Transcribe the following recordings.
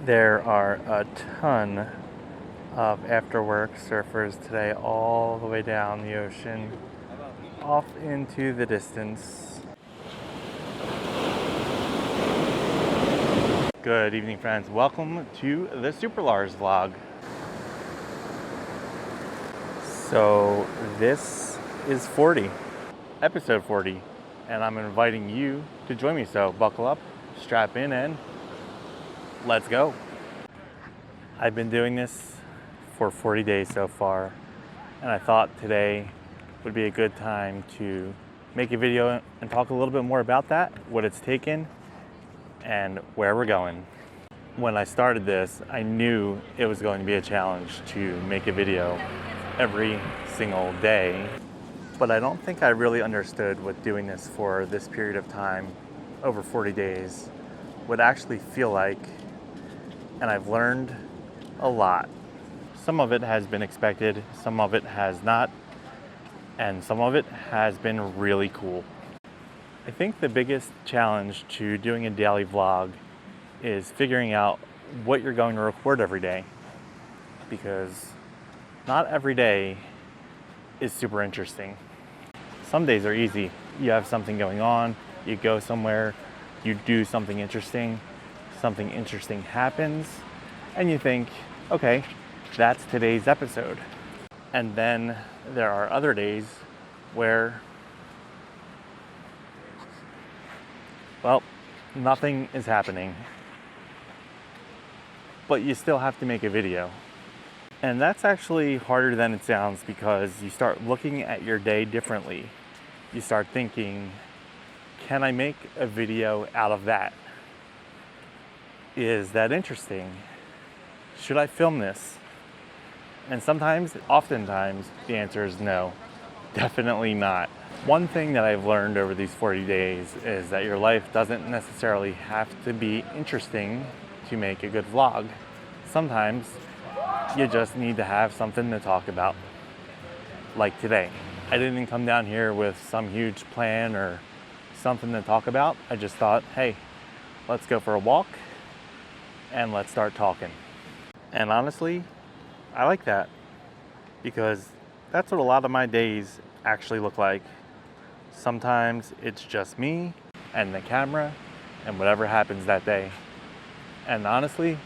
There are a ton of after-work surfers today all the way down the ocean, off into the distance. Good evening, friends. Welcome to the SuperLarz vlog. So this is 40, episode 40, and I'm inviting you to join me. So buckle up, strap in, and let's go. I've been doing this for 40 days so far, and I thought today would be a good time to make a video and talk a little bit more about that, what it's taken, and where we're going. When I started this, I knew it was going to be a challenge to make a video every single day, but I don't think I really understood what doing this for this period of time, over 40 days, would actually feel like, and I've learned a lot. Some of it has been expected, some of it has not, and some of it has been really cool. I think the biggest challenge to doing a daily vlog is figuring out what you're going to record every day, because not every day is super interesting. Some days are easy. You have something going on, you go somewhere, you do something interesting happens, and you think, okay, that's today's episode. And then there are other days where, well, nothing is happening, but you still have to make a video. And that's actually harder than it sounds, because you start looking at your day differently. You start thinking, can I make a video out of that? Is that interesting? Should I film this? And oftentimes, the answer is no, definitely not. One thing that I've learned over these 40 days is that your life doesn't necessarily have to be interesting to make a good vlog. Sometimes you just need to have something to talk about. Like today. I didn't come down here with some huge plan or something to talk about. I just thought, hey, let's go for a walk and let's start talking. And honestly, I like that, because that's what a lot of my days actually look like. Sometimes it's just me and the camera and whatever happens that day. And honestly,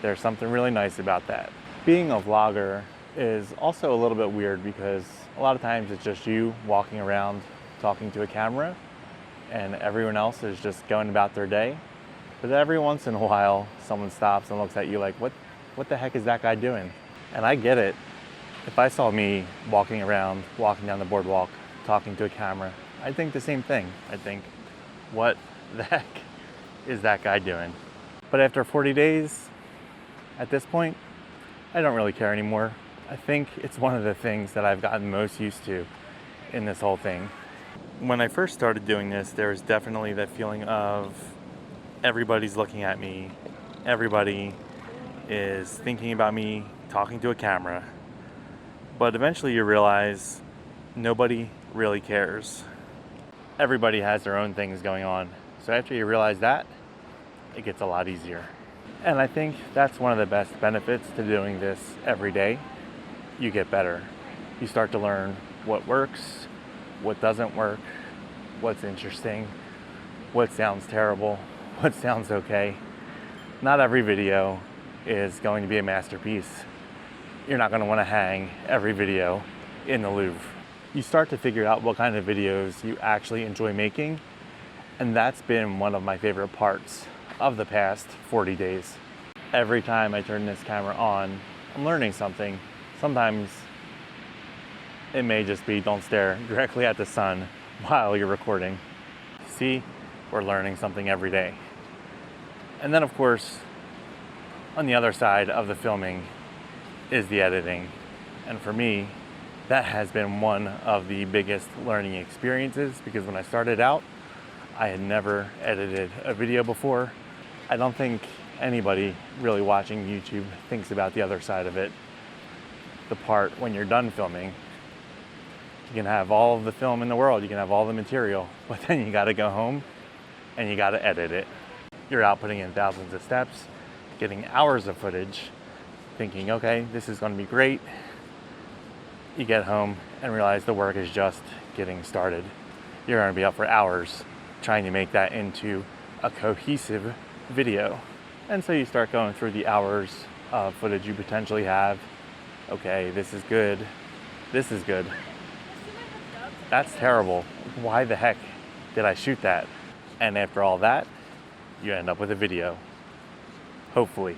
there's something really nice about that. Being a vlogger is also a little bit weird, because a lot of times it's just you walking around talking to a camera and everyone else is just going about their day. But every once in a while, someone stops and looks at you like, what the heck is that guy doing? And I get it. If I saw me walking down the boardwalk, talking to a camera, I'd think the same thing. I'd think, what the heck is that guy doing? But after 40 days, at this point, I don't really care anymore. I think it's one of the things that I've gotten most used to in this whole thing. When I first started doing this, there was definitely that feeling of everybody's looking at me, everybody is thinking about me talking to a camera. But eventually you realize nobody really cares. Everybody has their own things going on. So after you realize that, it gets a lot easier. And I think that's one of the best benefits to doing this every day. You get better. You start to learn what works, what doesn't work, what's interesting, what sounds terrible, what sounds okay. Not every video is going to be a masterpiece. You're not going to want to hang every video in the Louvre. You start to figure out what kind of videos you actually enjoy making, and that's been one of my favorite parts of the past 40 days. Every time I turn this camera on, I'm learning something. Sometimes it may just be don't stare directly at the sun while you're recording. See, we're learning something every day. And then of course, on the other side of the filming is the editing. And for me, that has been one of the biggest learning experiences, because when I started out, I had never edited a video before. I don't think anybody really watching YouTube thinks about the other side of it. The part when you're done filming. You can have all of the film in the world, you can have all the material, but then you gotta go home and you gotta edit it. You're outputting in thousands of steps, getting hours of footage, thinking, okay, this is going to be great. You get home and realize the work is just getting started. You're going to be up for hours trying to make that into a cohesive video. And so you start going through the hours of footage you potentially have. Okay, this is good. This is good. That's terrible. Why the heck did I shoot that? And after all that, you end up with a video. Hopefully.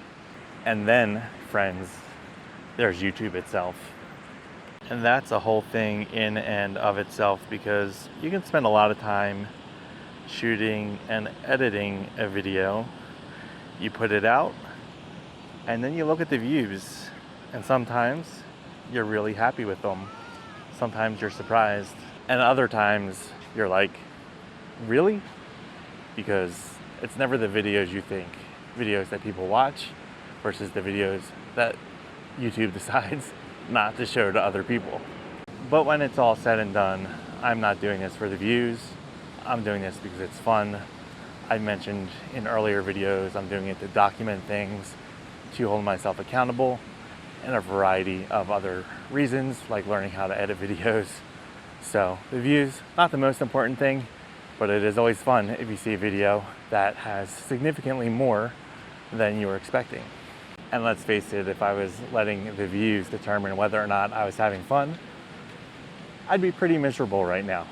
And then, friends, there's YouTube itself. And that's a whole thing in and of itself, because you can spend a lot of time shooting and editing a video. You put it out, and then you look at the views, and sometimes you're really happy with them. Sometimes you're surprised, and other times you're like, really? Because it's never the videos you think, videos that people watch versus the videos that YouTube decides not to show to other people. But when it's all said and done, I'm not doing this for the views. I'm doing this because it's fun. I mentioned in earlier videos, I'm doing it to document things, to hold myself accountable, and a variety of other reasons, like learning how to edit videos. So the views, not the most important thing, but it is always fun if you see a video that has significantly more than you were expecting. And let's face it, if I was letting the views determine whether or not I was having fun, I'd be pretty miserable right now.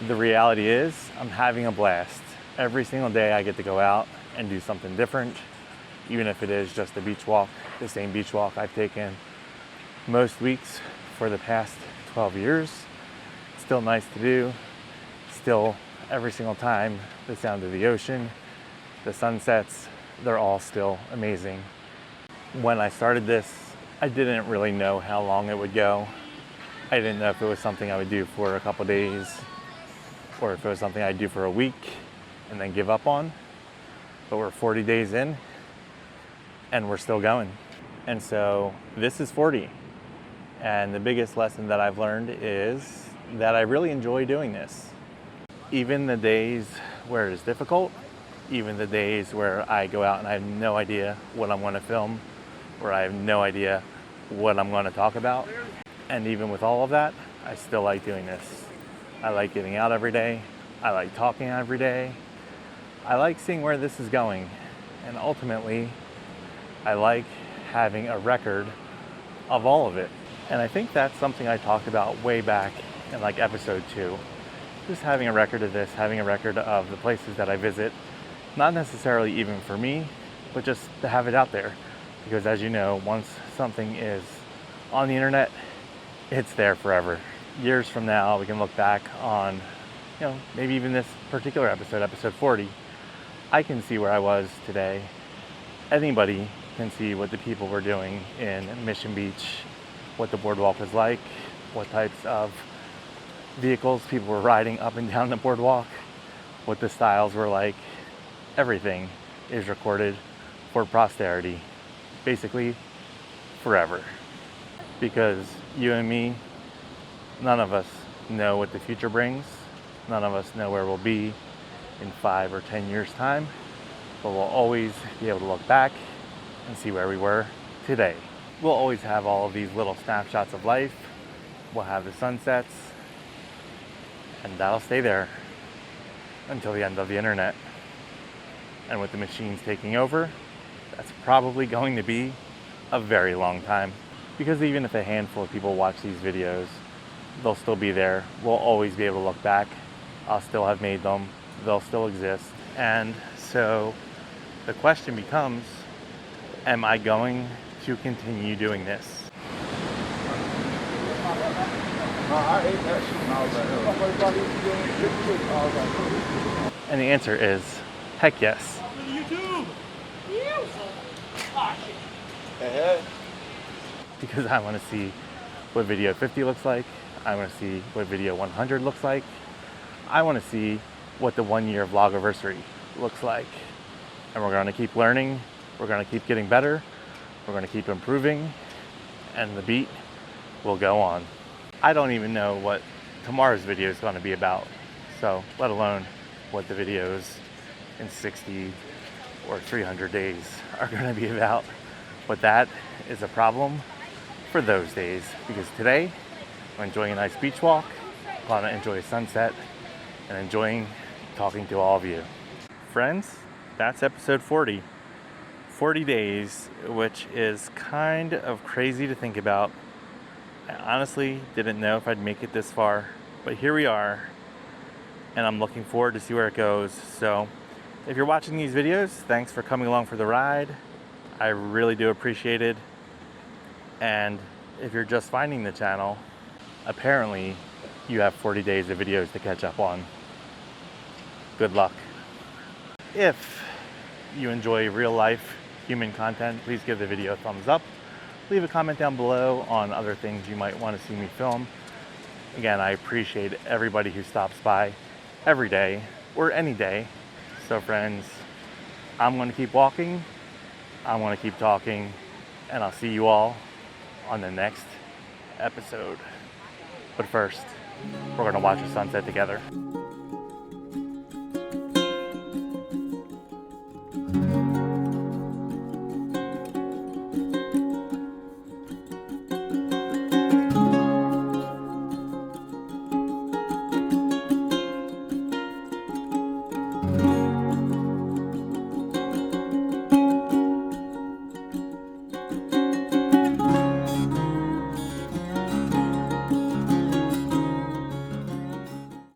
The reality is, I'm having a blast. Every single day I get to go out and do something different, even if it is just a beach walk, the same beach walk I've taken most weeks for the past 12 years. It's still nice to do. Still, every single time, the sound of the ocean, the sunsets, they're all still amazing. When I started this, I didn't really know how long it would go. I didn't know if it was something I would do for a couple days, or if it was something I'd do for a week and then give up on. But we're 40 days in and we're still going. And so this is 40. And the biggest lesson that I've learned is that I really enjoy doing this. Even the days where it's difficult, even the days where I go out and I have no idea what I'm going to film, where I have no idea what I'm going to talk about. And even with all of that, I still like doing this. I like getting out every day. I like talking every day. I like seeing where this is going. And ultimately, I like having a record of all of it. And I think that's something I talked about way back in like episode 2. Just having a record of this, having a record of the places that I visit. Not necessarily even for me, but just to have it out there. Because as you know, once something is on the internet, it's there forever. Years from now, we can look back on, maybe even this particular episode, episode 40. I can see where I was today. Anybody can see what the people were doing in Mission Beach, what the boardwalk was like, what types of vehicles people were riding up and down the boardwalk, what the styles were like. Everything is recorded for posterity, basically forever. Because you and me, none of us know what the future brings. None of us know where we'll be in 5 or 10 years' time, but we'll always be able to look back and see where we were today. We'll always have all of these little snapshots of life. We'll have the sunsets, and that'll stay there until the end of the internet. And with the machines taking over, that's probably going to be a very long time. Because even if a handful of people watch these videos, they'll still be there. We'll always be able to look back. I'll still have made them. They'll still exist. And so the question becomes, am I going to continue doing this? And the answer is, heck yes. Because I want to see what video 50 looks like. I want to see what video 100 looks like. I want to see what the 1 year vlogiversary looks like. And we're going to keep learning. We're going to keep getting better. We're going to keep improving. And the beat will go on. I don't even know what tomorrow's video is going to be about. So let alone what the videos in 60 or 300 days are going to be about, but that is a problem for those days, because today I'm enjoying a nice beach walk, going to enjoy a sunset, and enjoying talking to all of you. Friends, that's episode 40. 40 days, which is kind of crazy to think about. I honestly didn't know if I'd make it this far, but here we are, and I'm looking forward to see where it goes. So if you're watching these videos, thanks for coming along for the ride. I really do appreciate it. And if you're just finding the channel, apparently you have 40 days of videos to catch up on. Good luck. If you enjoy real life human content, please give the video a thumbs up. Leave a comment down below on other things you might want to see me film. Again, I appreciate everybody who stops by every day or any day. So friends, I'm going to keep walking, I'm going to keep talking, and I'll see you all on the next episode. But first, we're going to watch the sunset together.